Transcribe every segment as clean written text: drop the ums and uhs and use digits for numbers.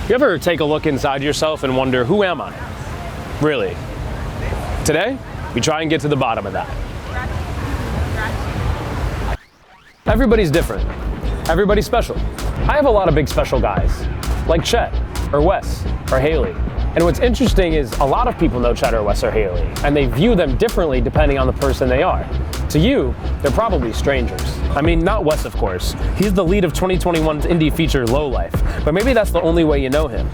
You ever take a look inside yourself and wonder, who am I? Really? Today, we try and get to the bottom of that. Everybody's different. Everybody's special. I have a lot of big special guys, like Chet, or Wes, or Haley. And what's interesting is a lot of people know Chet or Wes or Haley, and they view them differently depending on the person they are. To you, they're probably strangers. I mean, not Wes, of course. He's the lead of 2021's indie feature Lowlife, but maybe that's the only way you know him.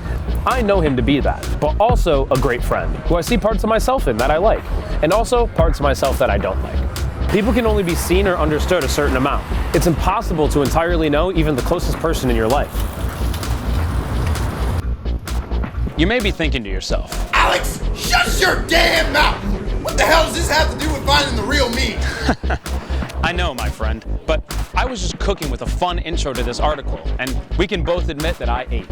I know him to be that, but also a great friend, who I see parts of myself in that I like, and also parts of myself that I don't like. People can only be seen or understood a certain amount. It's impossible to entirely know even the closest person in your life. You may be thinking to yourself, Alex, shut your damn mouth! What the hell does this have to do with finding the real me? I know, my friend, but I was just cooking with a fun intro to this article, and we can both admit that I ate.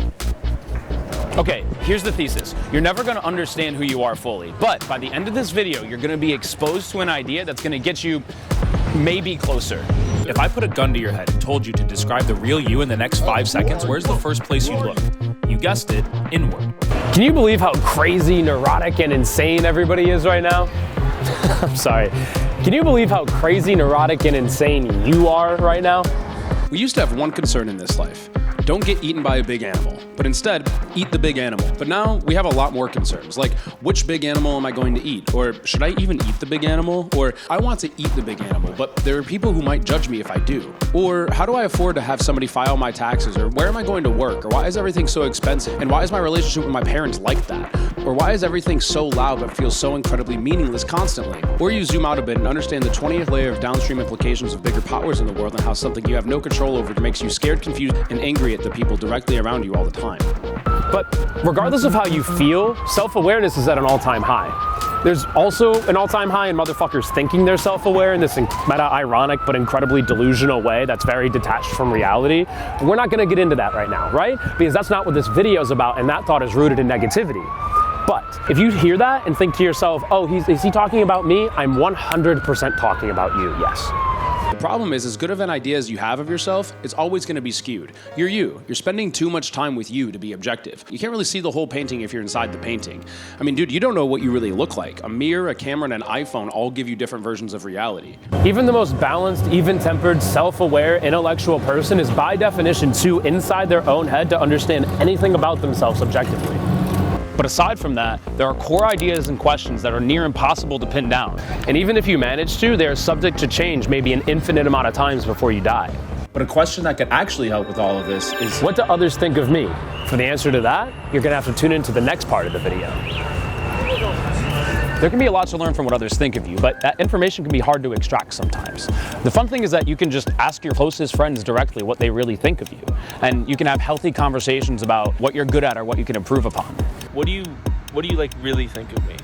Okay, here's the thesis. You're never gonna understand who you are fully, but by the end of this video, you're gonna be exposed to an idea that's gonna get you maybe closer. If I put a gun to your head and told you to describe the real you in the next 5 seconds, where's the first place you'd look? You guessed it, inward. Can you believe how crazy, neurotic, and insane everybody is right now? I'm sorry. Can you believe how crazy, neurotic, and insane you are right now? We used to have one concern in this life. Don't get eaten by a big animal, but instead, eat the big animal. But now, we have a lot more concerns, like, which big animal am I going to eat? Or, should I even eat the big animal? Or, I want to eat the big animal, but there are people who might judge me if I do. Or, how do I afford to have somebody file my taxes? Or, where am I going to work? Or, why is everything so expensive? And why is my relationship with my parents like that? Or, why is everything so loud but feels so incredibly meaningless constantly? Or you zoom out a bit and understand the 20th layer of downstream implications of bigger powers in the world and how something you have no control over makes you scared, confused, and angry at the people directly around you all the time. But regardless of how you feel, self-awareness is at an all-time high. There's also an all-time high in motherfuckers thinking they're self-aware in this meta-ironic but incredibly delusional way that's very detached from reality. We're not gonna get into that right now, right? Because that's not what this video is about, and that thought is rooted in negativity. But if you hear that and think to yourself, oh, is he talking about me? I'm 100% talking about you, yes. The problem is, as good of an idea as you have of yourself, it's always going to be skewed. You're you. You're spending too much time with you to be objective. You can't really see the whole painting if you're inside the painting. I mean, dude, you don't know what you really look like. A mirror, a camera, and an iPhone all give you different versions of reality. Even the most balanced, even-tempered, self-aware, intellectual person is by definition too inside their own head to understand anything about themselves objectively. But aside from that, there are core ideas and questions that are near impossible to pin down. And even if you manage to, they are subject to change maybe an infinite amount of times before you die. But a question that could actually help with all of this is, what do others think of me? For the answer to that, you're gonna have to tune into the next part of the video. There can be a lot to learn from what others think of you, but that information can be hard to extract sometimes. The fun thing is that you can just ask your closest friends directly what they really think of you, and you can have healthy conversations about what you're good at or what you can improve upon. What do you like really think of me?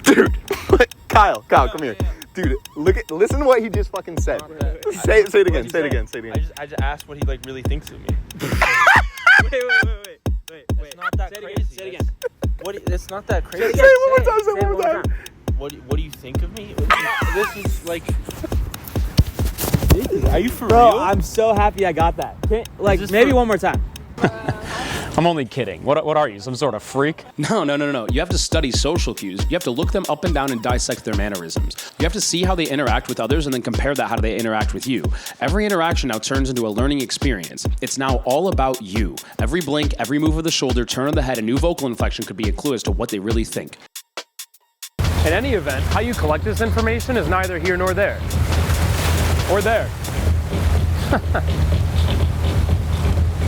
Dude, Kyle, come here. Dude, listen to what he just fucking said. Say it again. I just asked what he like really thinks of me. Wait. It's not that crazy. Say it again. It's not that crazy. Say it one more time. What do you think of me? This is like. Are you for Bro, real? I'm so happy I got that. Maybe one more time. I'm only kidding. What are you, some sort of freak? No. You have to study social cues. You have to look them up and down and dissect their mannerisms. You have to see how they interact with others and then compare that how they interact with you. Every interaction now turns into a learning experience. It's now all about you. Every blink, every move of the shoulder, turn of the head, a new vocal inflection could be a clue as to what they really think. In any event, how you collect this information is neither here nor there. Or there.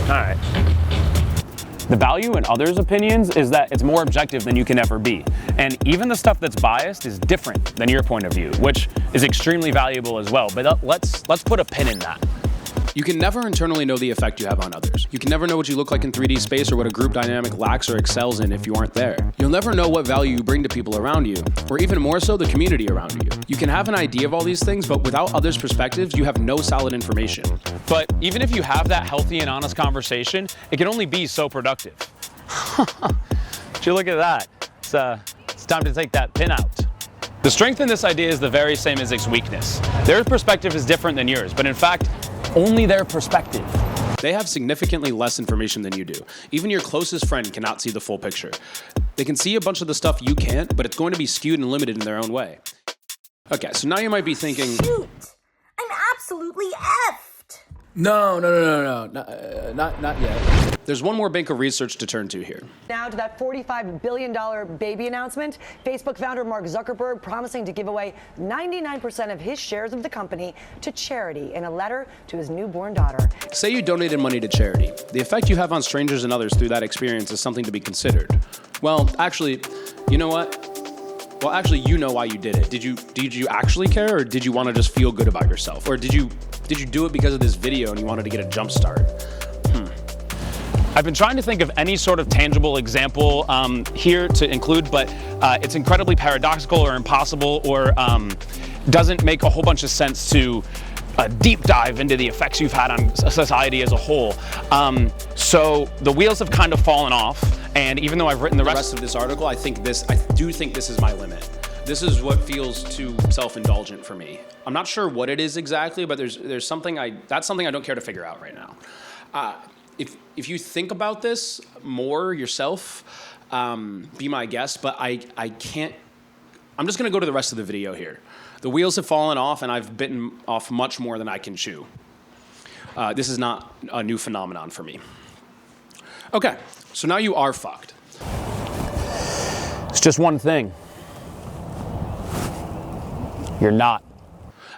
All right. The value in others' opinions is that it's more objective than you can ever be. And even the stuff that's biased is different than your point of view, which is extremely valuable as well. But let's put a pin in that. You can never internally know the effect you have on others. You can never know what you look like in 3D space or what a group dynamic lacks or excels in if you aren't there. You'll never know what value you bring to people around you, or even more so, the community around you. You can have an idea of all these things, but without others' perspectives, you have no solid information. But even if you have that healthy and honest conversation, it can only be so productive. Would you look at that? It's time to take that pin out. The strength in this idea is the very same as its weakness. Their perspective is different than yours, but in fact, only their perspective. They have significantly less information than you do. Even your closest friend cannot see the full picture. They can see a bunch of the stuff you can't, but it's going to be skewed and limited in their own way. Okay, so now you might be thinking... Shoot! I'm absolutely effed! No, not yet. There's one more bank of research to turn to here. Now to that $45 billion baby announcement. Facebook founder Mark Zuckerberg promising to give away 99% of his shares of the company to charity in a letter to his newborn daughter. Say you donated money to charity. The effect you have on strangers and others through that experience is something to be considered. Well, actually, you know what? Well, actually, you know why you did it. Did you actually care, or did you want to just feel good about yourself? Or did you do it because of this video and you wanted to get a jump start? I've been trying to think of any sort of tangible example here to include, but it's incredibly paradoxical or impossible, or doesn't make a whole bunch of sense to deep dive into the effects you've had on society as a whole. So the wheels have kind of fallen off, and even though I've written the rest of this article, I do think this is my limit. This is what feels too self-indulgent for me. I'm not sure what it is exactly, but there's something that's something I don't care to figure out right now. If you think about this more yourself, be my guest, but I can't. I'm just gonna go to the rest of the video here. The wheels have fallen off, and I've bitten off much more than I can chew. This is not a new phenomenon for me. Okay, so now you are fucked. It's just one thing. You're not.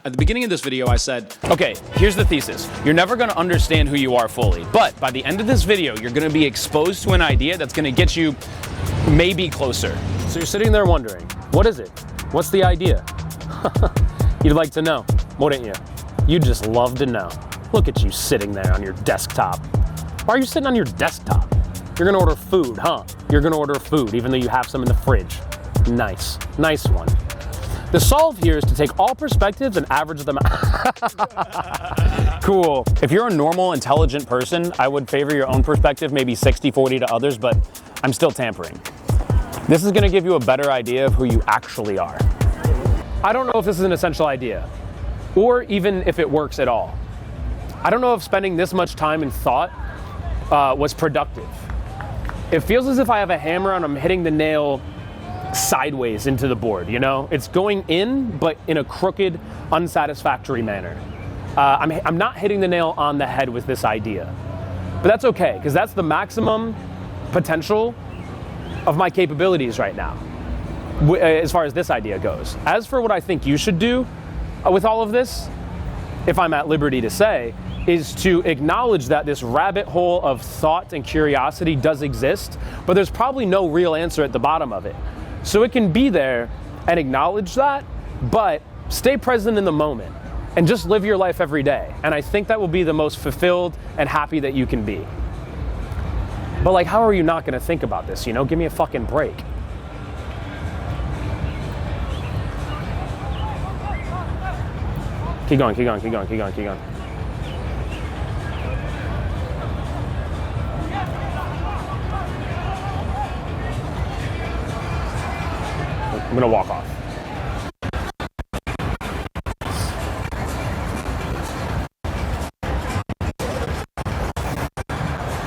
At the beginning of this video, I said, okay, here's the thesis. You're never gonna understand who you are fully, but by the end of this video, you're gonna be exposed to an idea that's gonna get you maybe closer. So you're sitting there wondering, what is it? What's the idea? You'd like to know, wouldn't you? You'd just love to know. Look at you sitting there on your desktop. Why are you sitting on your desktop? You're gonna order food, huh? You're gonna order food, even though you have some in the fridge. Nice, nice one. The solve here is to take all perspectives and average them out. Cool. If you're a normal, intelligent person, I would favor your own perspective, maybe 60-40 to others, but I'm still tampering. This is gonna give you a better idea of who you actually are. I don't know if this is an essential idea, or even if it works at all. I don't know if spending this much time in thought was productive. It feels as if I have a hammer and I'm hitting the nail sideways into the board, you know? It's going in, but in a crooked, unsatisfactory manner. I'm not hitting the nail on the head with this idea. But that's okay, because that's the maximum potential of my capabilities right now, as far as this idea goes. As for what I think you should do with all of this, if I'm at liberty to say, is to acknowledge that this rabbit hole of thought and curiosity does exist, but there's probably no real answer at the bottom of it. So it can be there and acknowledge that, but stay present in the moment and just live your life every day. And I think that will be the most fulfilled and happy that you can be. But like, how are you not gonna think about this, you know? Give me a fucking break. Keep going, keep going, keep going, keep going, keep going. I'm gonna walk off.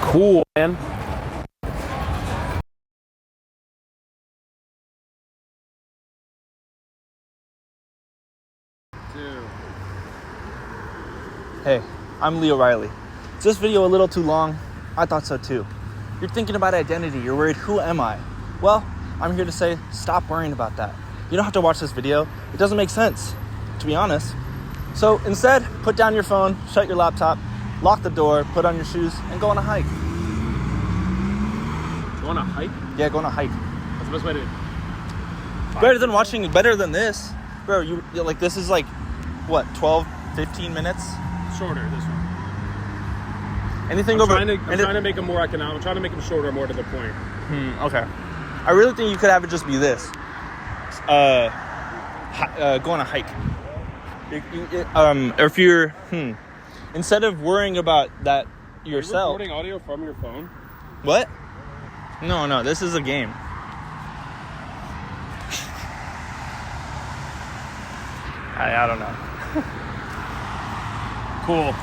Cool, man. Hey, I'm Leo Reilly. Is this video a little too long? I thought so too. You're thinking about identity, you're worried, who am I? Well, I'm here to say, stop worrying about that. You don't have to watch this video. It doesn't make sense, to be honest. So instead, put down your phone, shut your laptop, lock the door, put on your shoes, and go on a hike. Go on a hike? Yeah, go on a hike. That's the best way to... Better than this. Bro, you like, this is like, what, 12, 15 minutes? Shorter, this one. Anything I'm over... trying to make them more economic. I'm trying to make them shorter, more to the point. Okay. I really think you could have it just be this. Go on a hike. Or if you're, instead of worrying about that yourself. Are you recording audio from your phone? What? No, this is a game. I don't know. Cool.